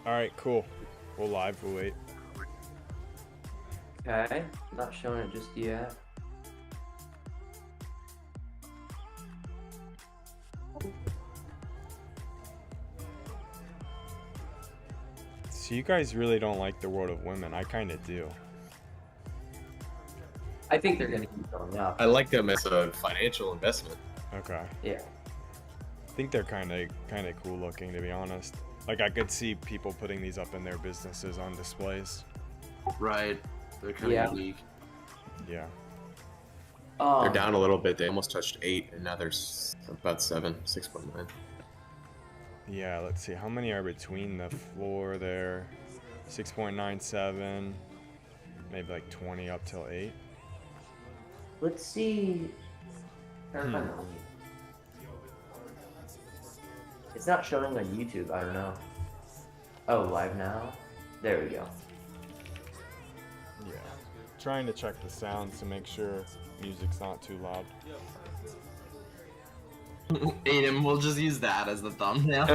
All right, cool. We'll wait. Okay, not showing it just yet. So you guys really don't like the world of women. I kind of do. I think they're gonna keep going up. I like them as a financial investment. Okay. Yeah. I think they're kind of cool looking, to be honest. Like, I could see people putting these up in their businesses on displays. Right. They're kind of unique. Yeah. They're down a little bit. They almost touched 8, and now they're about 6.9. Yeah, let's see. How many are between the floor there? 6.97. Maybe like 20 up till 8. Let's see. It's not showing on YouTube. I don't know. Oh, live now? There we go. Yeah. Trying to check the sounds to make sure music's not too loud. Aiden, we'll just use that as the thumbnail.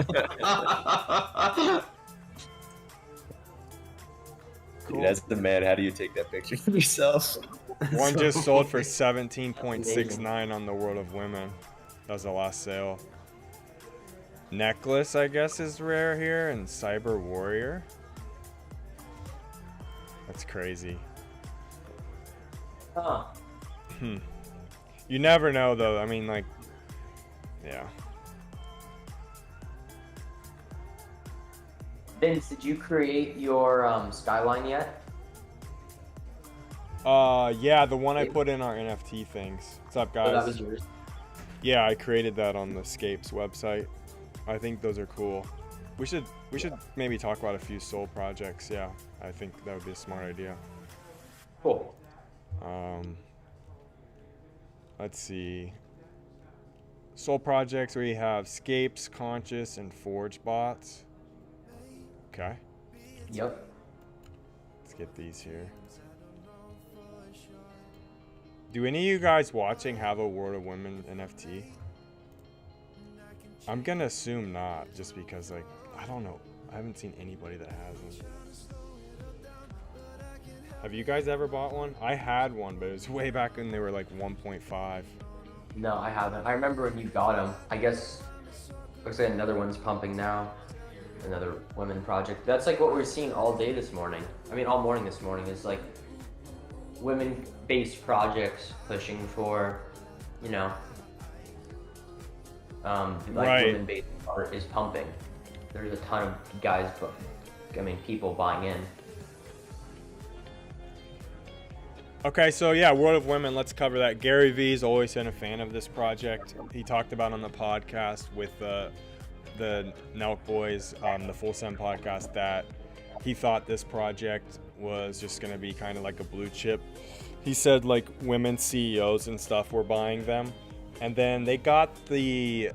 Cool. Dude, as the man, how do you take that picture of yourself? One just sold for 17.69 on the World of Women. That was the last sale. Necklace, I guess, is rare here, and Cyber Warrior. That's crazy. Huh. You never know, though. I mean, like, yeah. Vince, did you create your skyline yet? Yeah, the one I put in our NFT things. What's up, guys? Oh, that was yours. Yeah, I created that on the Scapes website. I think those are cool. We should maybe talk about a few soul projects. Yeah, I think that would be a smart idea. Cool. Let's see. Soul projects, we have Scapes, Conscious, and Forge bots. Okay. Yep. Let's get these here. Do any of you guys watching have a World of Women NFT? I'm gonna assume not, just because, like, I don't know. I haven't seen anybody that hasn't. Have you guys ever bought one? I had one, but it was way back when they were like 1.5. No, I haven't. I remember when you got them. I guess looks like another one's pumping now. Another women project. That's like what we're seeing all day this morning. I mean, all morning this morning is like women-based projects pushing for, you know, like right. Women-based art is pumping. There's a ton of guys, people buying in. Okay, so yeah, World of Women, let's cover that. Gary Vee's always been a fan of this project. He talked about on the podcast with the Nelk boys, the Full Send podcast, that he thought this project was just going to be kind of like a blue chip. He said like women CEOs and stuff were buying them, and then they got the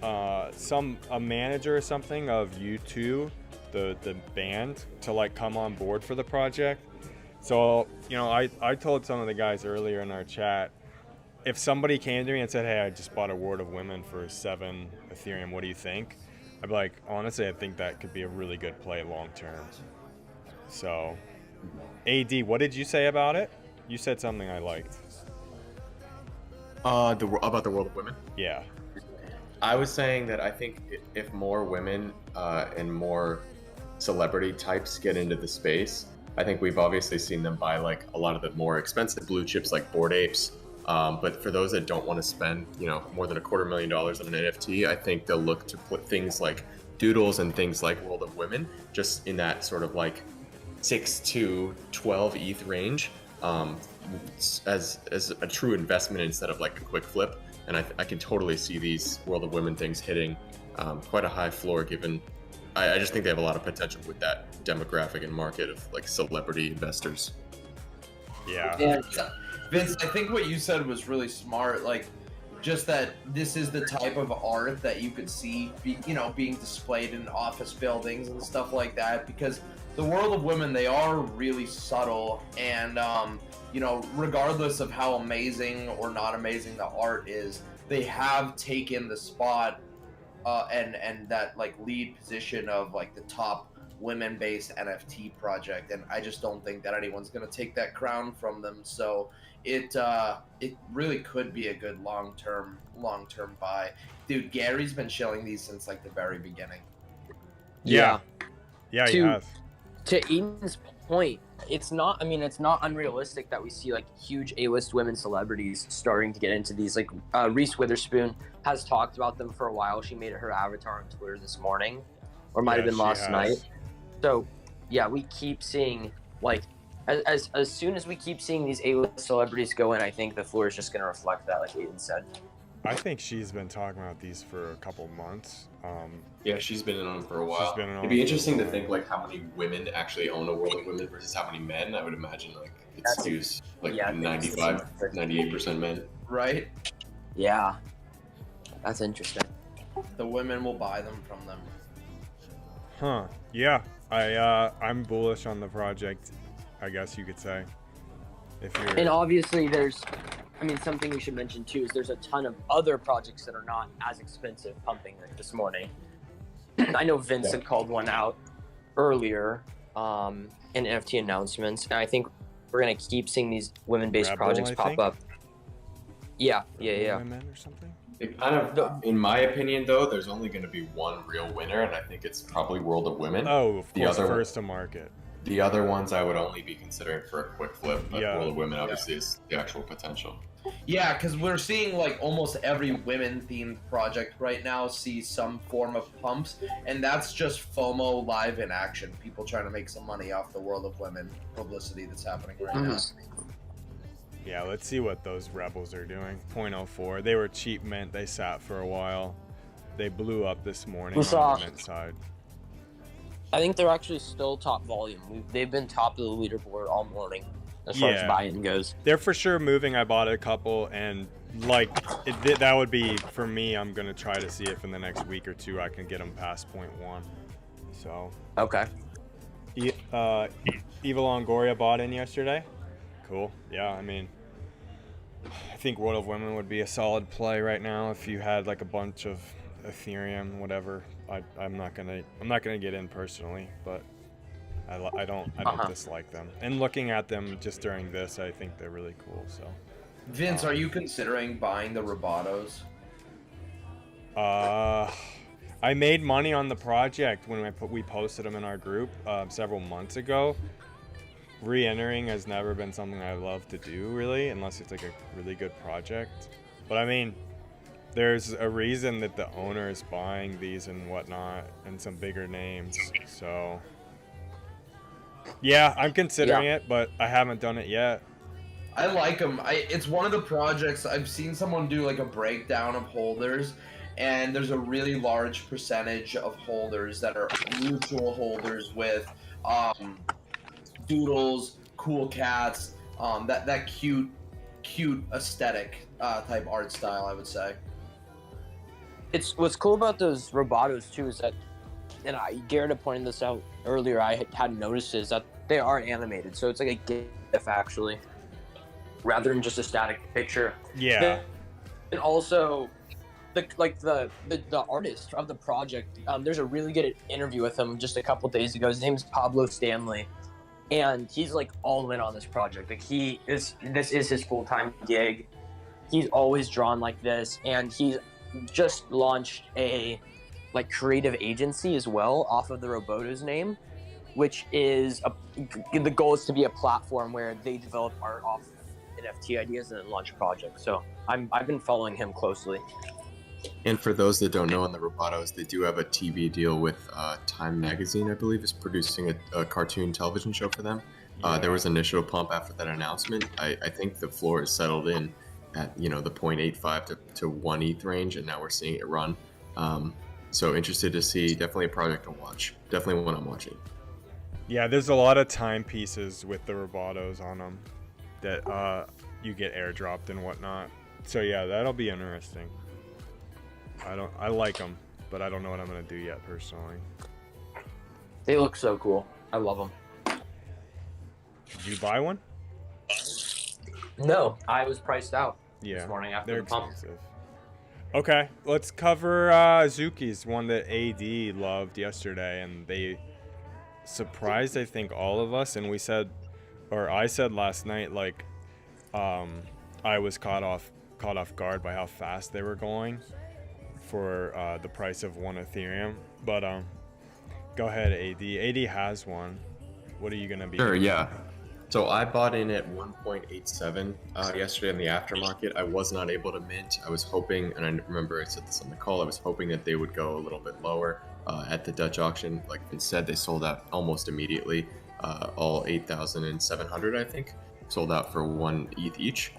a manager or something of U2, the band, to like come on board for the project. So, you know, I told some of the guys earlier in our chat, if somebody came to me and said, hey, I just bought a World of Women for 7 Ethereum, what do you think? I'd be like, honestly, I think that could be a really good play long term. So, AD, what did you say about it? You said something I liked. About the World of Women? Yeah. I was saying that I think if more women and more celebrity types get into the space, I think we've obviously seen them buy like a lot of the more expensive blue chips like Bored Apes. But for those that don't want to spend, you know, more than $250,000 on an NFT, I think they'll look to put things like Doodles and things like World of Women just in that sort of like 6 to 12 ETH range as a true investment instead of like a quick flip. And I can totally see these World of Women things hitting quite a high floor, given I just think they have a lot of potential with that demographic and market of like celebrity investors. Yeah. Vince, I think what you said was really smart. Like, just that this is the type of art that you could see, being displayed in office buildings and stuff like that. Because the World of Women, they are really subtle, and regardless of how amazing or not amazing the art is, they have taken the spot and that like lead position of like the top women-based NFT project, and I just don't think that anyone's going to take that crown from them. So it really could be a good long-term buy. Dude, Gary's been shilling these since like the very beginning. Yeah, he has. To Eaton's point, it's not unrealistic that we see like huge A-list women celebrities starting to get into these. Like Reese Witherspoon has talked about them for a while. She made it her avatar on Twitter this morning, or might have been last night. So yeah, we keep seeing like as soon as we keep seeing these A-list celebrities go in, I think the floor is just going to reflect that, like Aiden said. I think she's been talking about these for a couple months. Yeah, she's been in on them for a while. It'd be interesting to think like how many women actually own a World of Women versus how many men. I would imagine like it skews like 95, 98% men. Right? Yeah, that's interesting. The women will buy them from them. Huh? Yeah, I'm bullish on the project, I guess you could say. If you're... And obviously, something we should mention too is there's a ton of other projects that are not as expensive pumping this morning. I know Vince had called one out earlier in NFT announcements, and I think we're gonna keep seeing these women-based projects pop up. Yeah. Women or something? It kind of, in my opinion, though, there's only going to be one real winner, and I think it's probably World of Women. Oh, of course, first to market. The other ones I would only be considering for a quick flip, but World of Women obviously is the actual potential. Yeah, because we're seeing like almost every women-themed project right now see some form of pumps, and that's just FOMO live in action. People trying to make some money off the World of Women publicity that's happening right now. Yeah, let's see what those rebels are doing. 0.04. They were cheap mint. They sat for a while. They blew up this morning on the mint side. I think they're actually still top volume. They've been top of the leaderboard all morning as far as buy-in goes. They're for sure moving. I bought a couple, and like that would be for me. I'm gonna try to see if in the next week or two I can get them past 0.1. So okay. Eva Longoria bought in yesterday. Cool. Yeah, I think World of Women would be a solid play right now if you had like a bunch of Ethereum, whatever. I'm not gonna get in personally, but I don't dislike them. And looking at them just during this, I think they're really cool. So, Vince, are you considering buying the Robotos? I made money on the project when we posted them in our group several months ago. Re-entering has never been something I love to do, really, unless it's like a really good project. But there's a reason that the owner is buying these and whatnot, and some bigger names. So, yeah, I'm considering it, but I haven't done it yet. I like them. It's one of the projects I've seen someone do like a breakdown of holders, and there's a really large percentage of holders that are mutual holders with doodles, cool cats, that cute aesthetic type art style, I would say. It's what's cool about those Robotos too is that, and Garrett had pointed this out earlier, I hadn't noticed, is that they are animated, so it's like a GIF actually, rather than just a static picture. Yeah. And also, the artist of the project, there's a really good interview with him just a couple days ago. His name is Pablo Stanley. And he's like all in on this project. Like this is his full-time gig. He's always drawn like this, and he's just launched a like creative agency as well off of the Robotos name, which is the goal is to be a platform where they develop art off NFT ideas and then launch projects. So I've been following him closely. And for those that don't know, on the Robotos, they do have a TV deal with Time Magazine, I believe, is producing a cartoon television show for them. There was initial pump after that announcement. I think the floor is settled in at the 0.85 to 1 ETH range, and now we're seeing it run. So interested to see. Definitely a project to watch. Definitely one I'm watching. Yeah, there's a lot of timepieces with the Robotos on them that you get airdropped and whatnot. So yeah, that'll be interesting. I like them, but I don't know what I'm gonna do yet personally. They look so cool. I love them. Did you buy one? No, I was priced out this morning after they're the pump. expensive. Okay, let's cover Azuki's one that AD loved yesterday, and surprised, I think, all of us, and we said, or I said last night, like, I was caught off guard by how fast they were going for the price of one Ethereum. But go ahead, AD. AD has one. What are you gonna be? Sure, yeah. So I bought in at 1.87 yesterday in the aftermarket. I was not able to mint. I was hoping, and I remember I said this on the call, I was hoping that they would go a little bit lower at the Dutch auction. Like instead, they sold out almost immediately. All 8,700, I think, sold out for 1 ETH each.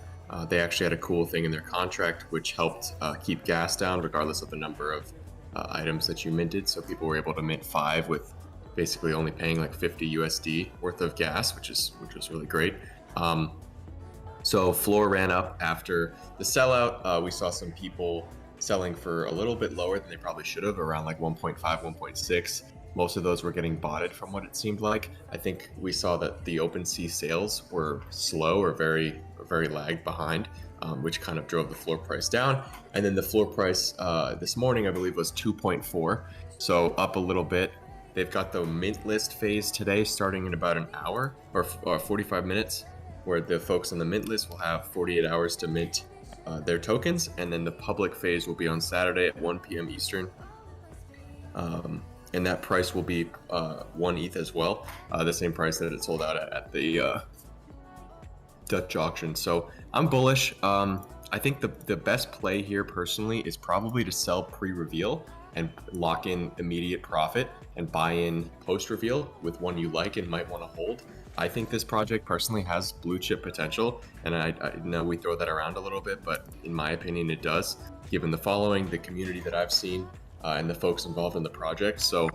They actually had a cool thing in their contract which helped keep gas down regardless of the number of items that you minted. So people were able to mint 5 with basically only paying like 50 USD worth of gas, which was really great. So floor ran up after the sellout. We saw some people selling for a little bit lower than they probably should have, around like 1.5, 1.6. Most of those were getting botted from what it seemed like. I think we saw that the OpenSea sales were slow or very lagged behind, which kind of drove the floor price down. And then the floor price this morning, I believe, was 2.4, so up a little bit. They've got the mint list phase today starting in about an hour or 45 minutes, where the folks on the mint list will have 48 hours to mint their tokens. And then the public phase will be on Saturday at 1 p.m. Eastern. And that price will be 1 ETH as well, the same price that it sold out at the Dutch auction. So I'm bullish. I think the best play here personally is probably to sell pre-reveal and lock in immediate profit and buy in post-reveal with one you like and might want to hold. I think this project personally has blue chip potential, and I know we throw that around a little bit, but in my opinion it does, given the following, the community that I've seen, and the folks involved in the project. So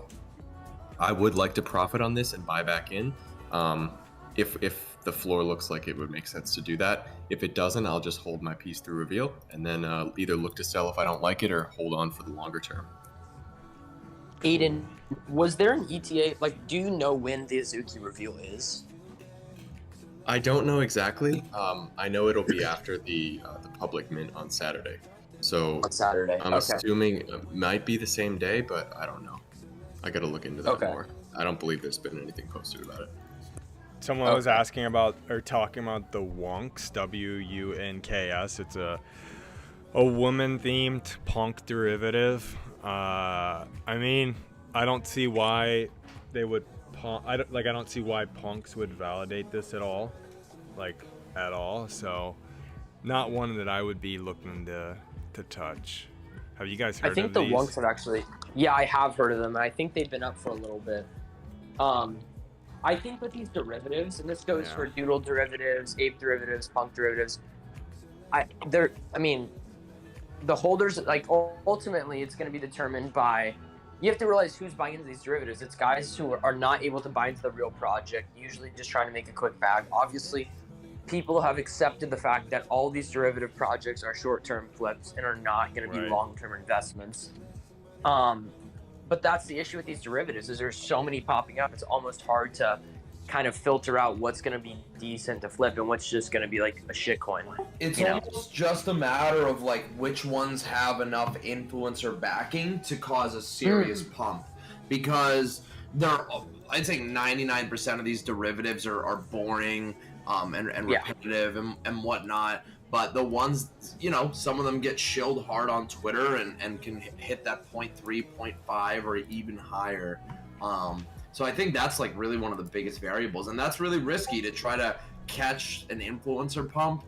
I would like to profit on this and buy back in if the floor looks like it would make sense to do that. If it doesn't, I'll just hold my piece through reveal and then either look to sell if I don't like it or hold on for the longer term. Aiden, was there an ETA? Like, do you know when the Azuki reveal is? I don't know exactly. I know it'll be after the public mint on Saturday. So On Saturday. I'm assuming it might be the same day, but I don't know. I got to look into that more. I don't believe there's been anything posted about it. Someone was asking about or talking about the Wunks, WUNKS. It's a woman-themed punk derivative. I mean, I don't see why they would. I don't see why punks would validate this at all, at all. So, not one that I would be looking to touch. Have you guys heard of these? I think the Wunks have actually. Yeah, I have heard of them. I think they've been up for a little bit. I think with these derivatives, and this goes for Doodle derivatives, Ape derivatives, Punk derivatives. The holders, ultimately, it's going to be determined by. You have to realize who's buying into these derivatives. It's guys who are not able to buy into the real project, usually just trying to make a quick bag. Obviously, people have accepted the fact that all these derivative projects are short-term flips and are not going to be long-term investments. But that's the issue with these derivatives, is there's so many popping up. It's almost hard to kind of filter out what's going to be decent to flip and what's just going to be like a shit coin. It's almost just a matter of which ones have enough influencer backing to cause a serious pump, because I'd say 99% of these derivatives are boring and repetitive and whatnot. But the ones, some of them get shilled hard on Twitter and can hit that 0.3, 0.5, or even higher. So I think that's really one of the biggest variables, and that's really risky to try to catch an influencer pump.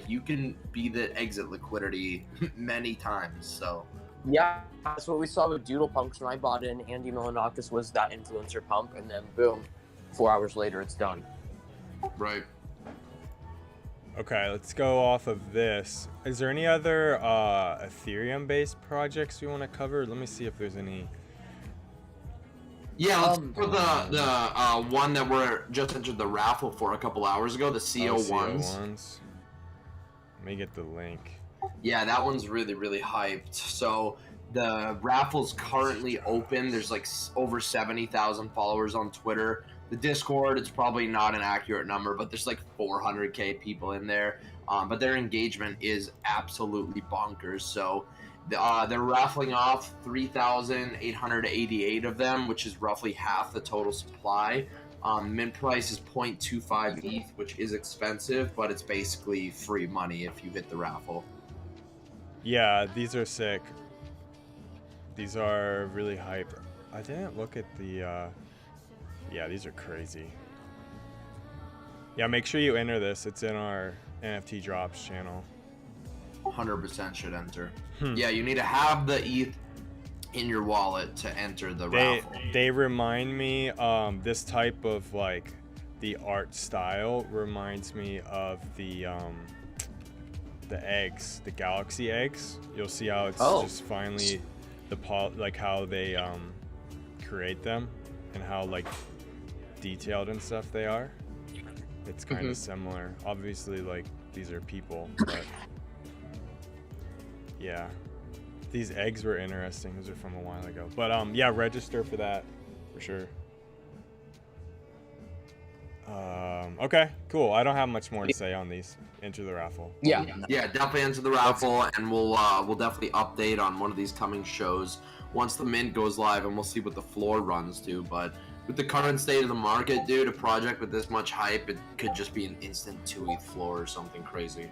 You can be the exit liquidity many times. So yeah, that's what we saw with Doodle Punks when I bought in. Andy Milanakis was that influencer pump, and then boom, 4 hours later it's done. Right. Okay, let's go off of this. Is there any other Ethereum-based projects we want to cover? Let me see if there's any. Yeah, let's put the one that we're just entered the raffle for a couple hours ago, the CO1s. CO1s. Let me get the link. Yeah, that one's really, really hyped. So the raffle's currently open. There's over 70,000 followers on Twitter. The Discord, it's probably not an accurate number, but there's 400K people in there. But their engagement is absolutely bonkers. So They're raffling off 3,888 of them, which is roughly half the total supply. Mint price is 0.25 ETH, which is expensive, but it's basically free money if you hit the raffle. Yeah, these are sick. These are really hype. I didn't look at the, yeah, these are crazy. Yeah, make sure you enter this. It's in our NFT Drops channel. 100% should enter. Yeah, you need to have the ETH in your wallet to enter the raffle. They remind me, this type of like the art style reminds me of the eggs, the galaxy eggs. You'll see how it's just finally like how they create them and how like detailed and stuff they are. It's kind of similar. Obviously, like these are people, but yeah, these eggs were interesting. Those are from a while ago, but yeah, register for that for sure. Okay, cool. I don't have much more to say on these. Enter the raffle. Yeah. Yeah, definitely enter the raffle, and we'll definitely update on one of these coming shows once the mint goes live, and we'll see what the floor runs do. But with the current state of the market, dude, a project with this much hype, it could just be an instant 2 ETH floor or something crazy.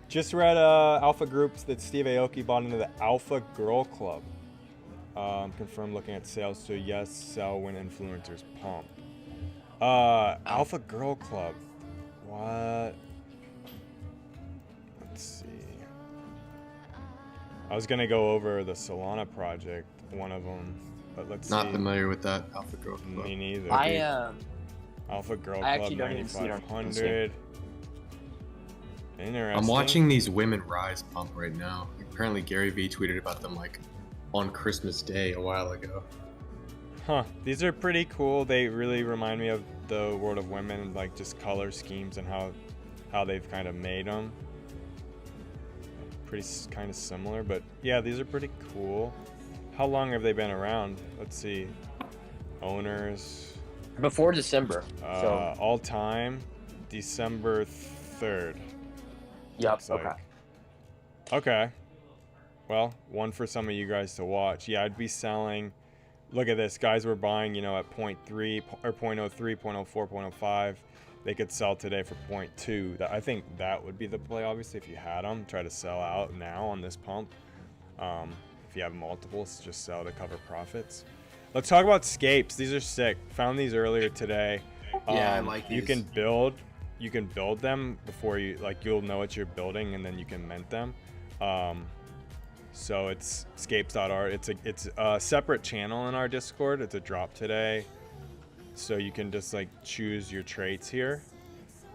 Just read Alpha Groups that Steve Aoki bought into the Alpha Girl Club. Confirmed looking at sales, so yes, sell when influencers pump. Alpha Girl Club. What? Let's see. I was gonna go over the Solana project, one of them, but let's see. Not familiar with that Alpha Girl Club. Me neither. Alpha Girl I Club actually don't even see it on 9500. Interesting. I'm watching these women rise pump right now. Apparently Gary Vee tweeted about them like on Christmas Day a while ago. Huh. These are pretty cool. They really remind me of the World of Women, like just color schemes and how they've kind of made them. Pretty kind of similar, but yeah, these are pretty cool. How long have they been around? Let's see. Owners. Before December. So. All time, December 3rd. Yep. Like. Okay. Well, one for some of you guys to watch. Yeah, I'd be selling. Look at this. Guys were buying, you know, at 0.3 or 0.03, 0.04, 0.05. They could sell today for 0.2. I think that would be the play, obviously, if you had them. Try to sell out now on this pump. If you have multiples, just sell to cover profits. Let's talk about Scapes. These are sick. Found these earlier today. Yeah, I like these. You can build them before you, like, you'll know what you're building, and then you can mint them. So it's Scapes.art. It's a separate channel in our Discord. It's a drop today. So you can just like choose your traits here.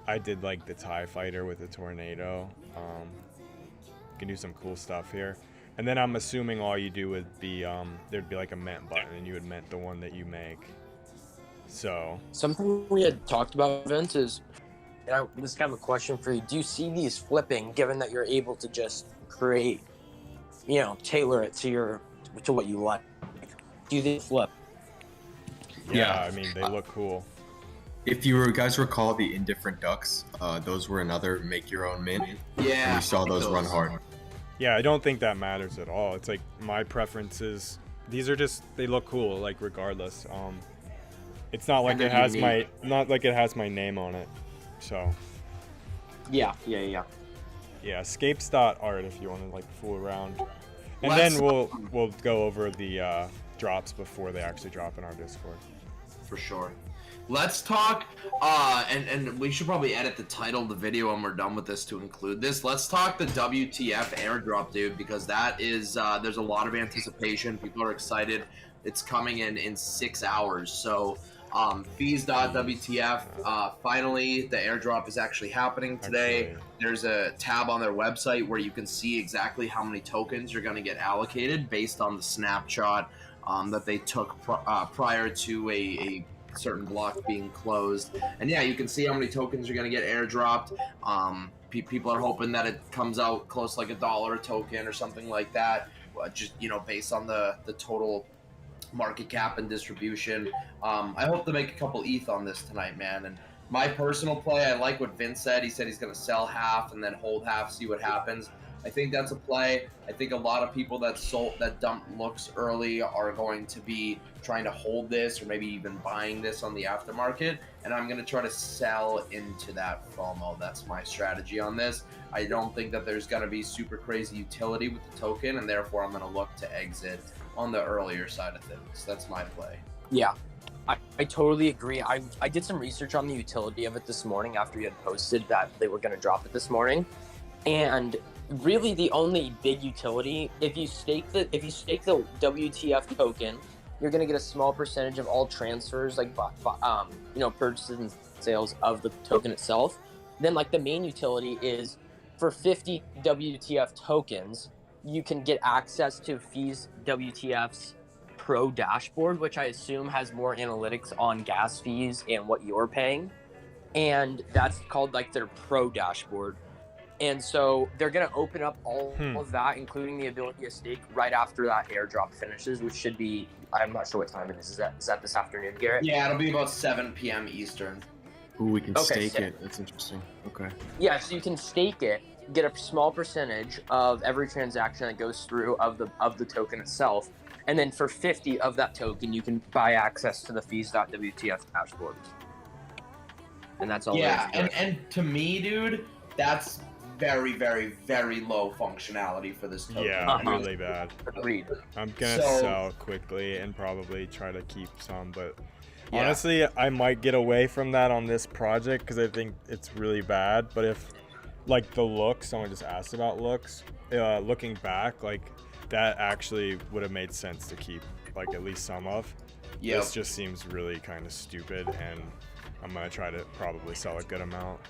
I did like the TIE fighter with the tornado. You can do some cool stuff here. And then I'm assuming all you do would be, there'd be like a mint button and you would mint the one that you make. So. Something we had talked about, Vince, is, this is kind of a question for you. Do you see these flipping, given that you're able to just create, you know, tailor it to what you like? Do you think flip? Yeah, I mean, they look cool. If you guys recall the Indifferent Ducks, those were another make your own mint. Yeah. And we saw those run hard. Yeah, I don't think that matters at all. It's like my preferences. These are just, they look cool, like regardless. It's not like it has my name on it. So. Yeah. Yeah, Scapes.art if you want to like fool around. And then we'll go over the drops before they actually drop in our Discord. For sure. Let's talk, and we should probably edit the title of the video when we're done with this to include this. Let's talk the WTF airdrop, dude, because that is, there's a lot of anticipation. People are excited. It's coming in 6 hours. So, Fees.wtf, finally, the airdrop is actually happening today. There's a tab on their website where you can see exactly how many tokens you're going to get allocated based on the snapshot that they took prior to a certain block being closed. And yeah, you can see how many tokens are going to get airdropped. People are hoping that it comes out close like $1 a token or something like that, just, you know, based on the total market cap and distribution. I hope to make a couple ETH on this tonight, man. And my personal play, I like what Vince said. He said he's going to sell half and then hold half, see what happens. I think that's a play. I think a lot of people that dumped looks early are going to be trying to hold this or maybe even buying this on the aftermarket, and I'm going to try to sell into that FOMO. That's my strategy on this. I don't think that there's going to be super crazy utility with the token, and therefore I'm going to look to exit on the earlier side of things. That's my play. Yeah, I totally agree. I did some research on the utility of it this morning after you had posted that they were going to drop it this morning, and really the only big utility, if you stake the WTF token, you're going to get a small percentage of all transfers, like purchases and sales of the token itself. Then like the main utility is for 50 WTF tokens, you can get access to Fees.wtf's Pro dashboard, which I assume has more analytics on gas fees and what you're paying, and that's called like their Pro dashboard. And so they're going to open up all of that, including the ability to stake right after that airdrop finishes, which should be, I'm not sure what time it is. Is that this afternoon, Garrett? Yeah, it'll be about 7 p.m. Eastern. Ooh, we can Okay, stake it. That's interesting. Okay. Yeah, so you can stake it, get a small percentage of every transaction that goes through of the token itself, and then for 50 of that token, you can buy access to the Fees.wtf dashboard. And that's all. Yeah, and to me, dude, that's very, very, very low functionality for this token. Yeah, really bad. Agreed. I'm gonna So- sell quickly and probably try to keep some, but Yeah. honestly, I might get away from that on this project because I think it's really bad. But if, like, the looks, someone just asked about looks, looking back, like, that actually would have made sense to keep, like, at least some of. Yep. This just seems really kind of stupid, and I'm gonna try to probably sell a good amount.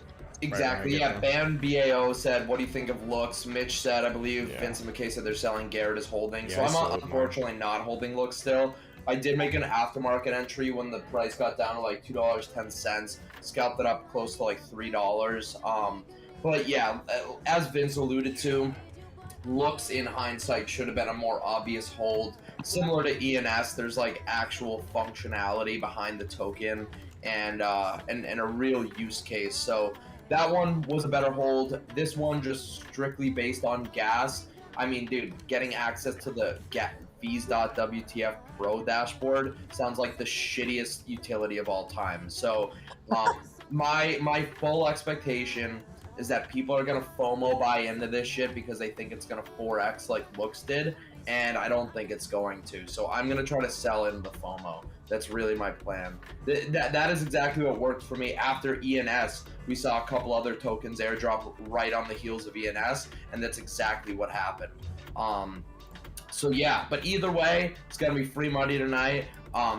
Exactly. Right, Yeah. Ban BAO said, "What do you think of looks?" Mitch said, "I believe Yeah. Vincent McKay said they're selling. Garrett is holding." Yeah, So I I'm sold mine. unfortunately not holding looks still. I did make an aftermarket entry when the price got down to like $2.10. Scalped it up close to like $3. But yeah, as Vince alluded to, looks in hindsight should have been a more obvious hold. Similar to ENS, there's like actual functionality behind the token and a real use case. So that one was a better hold. This one just strictly based on gas. I mean, dude, getting access to the Fees.wtf Pro dashboard sounds like the shittiest utility of all time. So my full expectation is that people are gonna FOMO buy into this shit because they think it's gonna 4x like looks did, and I don't think it's going to. So I'm gonna try to sell into the FOMO. That's really my plan. That is exactly what worked for me. After ENS, we saw a couple other tokens airdrop right on the heels of ENS, and that's exactly what happened. So yeah, but either way, it's gonna be free money tonight.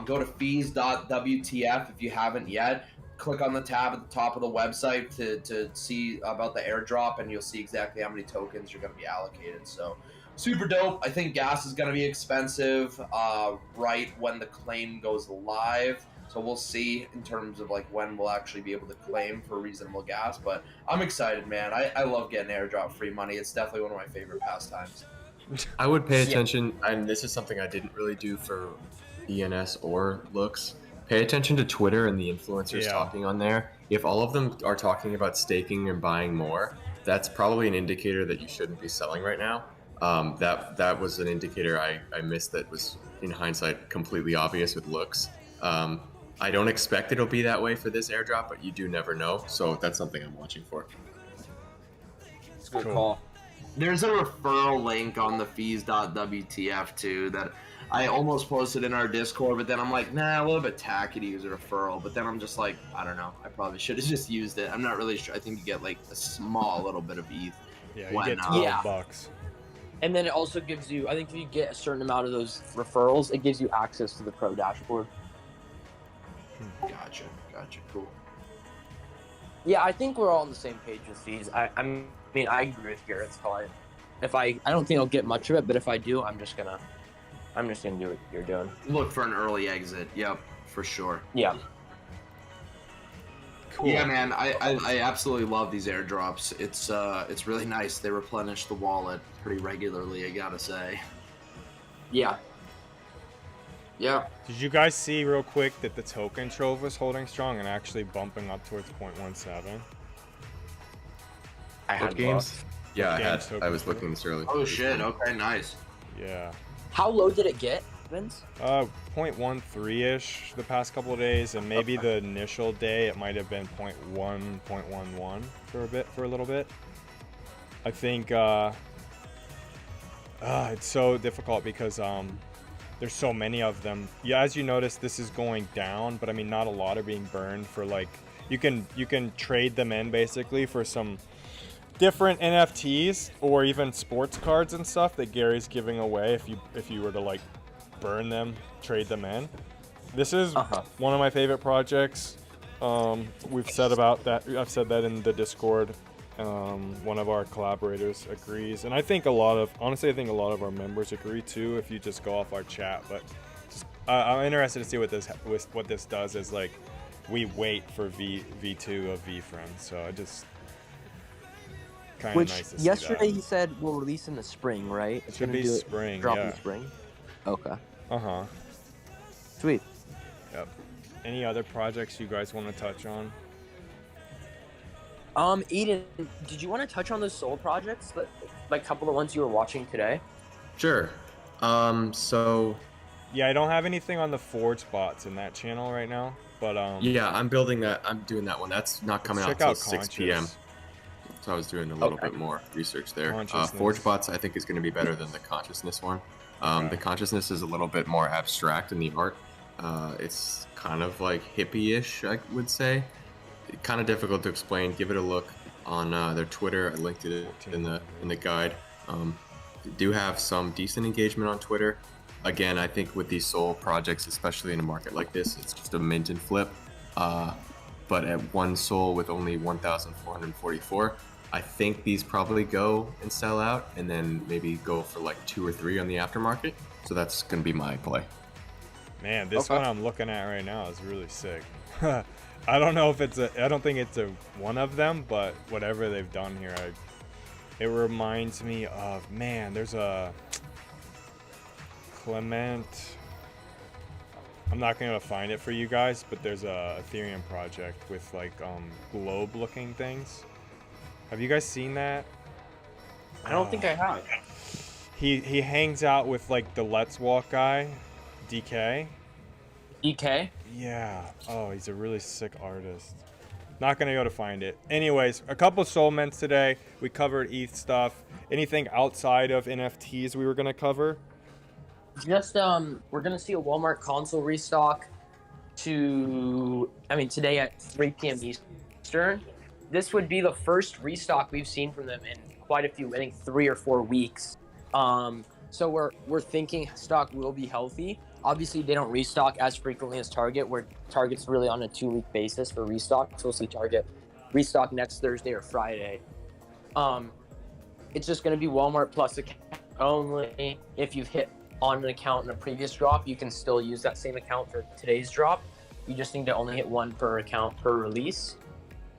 Go to Fees.wtf if you haven't yet. Click on the tab at the top of the website to see about the airdrop, and you'll see exactly how many tokens you're going to be allocated. So super dope. I think gas is going to be expensive right when the claim goes live. So we'll see in terms of like when we'll actually be able to claim for reasonable gas. But I'm excited, man. I love getting airdrop free money. It's definitely one of my favorite pastimes. I would pay attention, and this is something I didn't really do for ENS or looks. Pay attention to Twitter and the influencers talking on there. If all of them are talking about staking and buying more, that's probably an indicator that you shouldn't be selling right now. That was an indicator I missed that was, in hindsight, completely obvious with looks. I don't expect it'll be that way for this airdrop, but you do never know. So that's something I'm watching for. It's a good call. There's a referral link on the Fees.wtf too that I almost posted in our Discord, but then I'm like, nah, a little bit tacky to use a referral. But then I'm just like, I don't know. I probably should have just used it. I'm not really sure. I think you get like a small little bit of ETH. Yeah, you Why get not? 12 Yeah. bucks. And then it also gives you, I think if you get a certain amount of those referrals, it gives you access to the Pro dashboard. Gotcha. Cool. Yeah, I think we're all on the same page with fees. I mean, I agree with Garrett's call. I don't think I'll get much of it, but if I do, I'm just gonna do what you're doing. Look for an early exit. Yep, for sure. Yeah. Cool. Yeah, man, I absolutely love these airdrops. It's really nice. They replenish the wallet pretty regularly, I gotta say. Yeah. Yeah. Did you guys see real quick that the token trove was holding strong and actually bumping up towards 0.17? I had What games? Yeah, Games I was token looking this earlier. Oh shit. Okay, nice. Yeah. How low did it get, Vince? 0.13-ish the past couple of days, and maybe the initial day it might have been 0.1, 0.11 for a little bit. I think it's so difficult because there's so many of them. Yeah, as you notice, this is going down, but I mean, not a lot are being burned for like, you can trade them in basically for some different NFTs or even sports cards and stuff that Gary's giving away if you were to like burn them, trade them in. This is one of my favorite projects. We've said about that. I've said that in the Discord. One of our collaborators agrees, and I think honestly, I think a lot of our members agree too. If you just go off our chat, but just, I'm interested to see what this does. Is like we wait for V2 of VFriends, so I just kind of nice to see yesterday that. he said we'll release in the spring, right? It should be spring. Drop Yeah. in the spring. Okay. Sweet. Yep. Any other projects you guys want to touch on? Eden, did you want to touch on those soul projects, like a couple of ones you were watching today? Sure. So Yeah, I don't have anything on the Forge bots in that channel right now, but yeah, I'm building that. I'm doing that one. That's not coming out check until out 6 p.m. Conscious. So I was doing a little bit more research there. Consciousness. Forge bots, I think, is going to be better than the consciousness one. Okay. The consciousness is a little bit more abstract in the art. It's kind of like hippie-ish, I would say. Kind of difficult to explain. Give it a look on their Twitter. I linked it in the guide. They do have some decent engagement on Twitter. Again, I think with these soul projects, especially in a market like this, it's just a mint and flip. But at one soul with only 1,444, I think these probably go and sell out, and then maybe go for like 2 or 3 on the aftermarket. So that's gonna be my play. Man, this one I'm looking at right now is really sick. I don't know if I don't think it's one of them, but whatever they've done here, it reminds me of, man, there's a Clement. I'm not going to find it for you guys, but there's a Ethereum project with like globe looking things. Have you guys seen that? I don't think I have. He hangs out with like the Let's Walk guy, DK. DK? Yeah. Oh, he's a really sick artist. Not gonna be able to find it. Anyways, a couple of soul mints today. We covered ETH stuff. Anything outside of NFTs we were gonna cover? Just we're gonna see a Walmart console restock today at 3 p.m. Eastern. This would be the first restock we've seen from them in quite a few, I think 3 or 4 weeks. So we're thinking stock will be healthy. Obviously, they don't restock as frequently as Target, where Target's really on a 2-week basis for restock. So we'll see Target restock next Thursday or Friday. It's just going to be Walmart Plus account only. If you've hit on an account in a previous drop, you can still use that same account for today's drop. You just need to only hit 1 per account per release.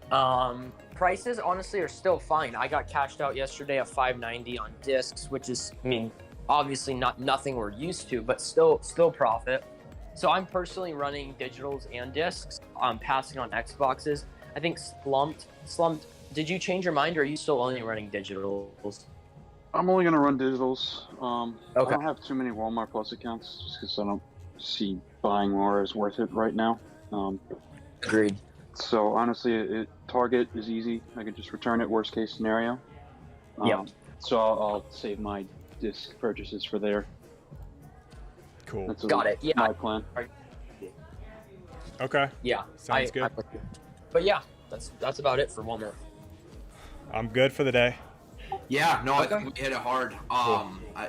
Prices honestly are still fine. I got cashed out yesterday at $5.90 on discs, which is, I mean, obviously nothing we're used to, but still profit. So I'm personally running digitals and discs. I'm passing on Xboxes. I think Slumped. Did you change your mind, or are you still only running digitals? I'm only gonna run digitals. I Okay. don't have too many Walmart Plus accounts just because I don't see buying more as worth it right now. Agreed. So honestly, Target is easy. I can just return it, worst case scenario. Yep. So I'll save my disc purchases for there. Cool. That's Got it. Yeah. my plan. Okay. Yeah. Sounds good. But yeah, that's about it for Walmart. I'm good for the day. Yeah, no, I Okay. think we hit it hard.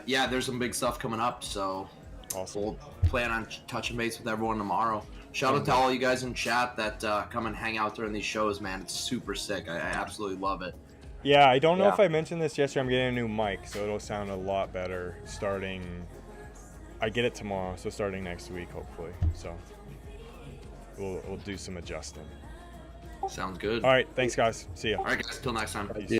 Yeah, there's some big stuff coming up, so Awesome. we'll plan on touching base with everyone tomorrow. Shout out to all you guys in chat that come and hang out during these shows, man. It's super sick. I absolutely love it. Yeah, I don't know Yeah. if I mentioned this yesterday. I'm getting a new mic, so it'll sound a lot better starting. I get it tomorrow, so starting next week, hopefully. So we'll do some adjusting. Sounds good. All right, thanks guys. See ya. All right, guys. Till next time. Peace.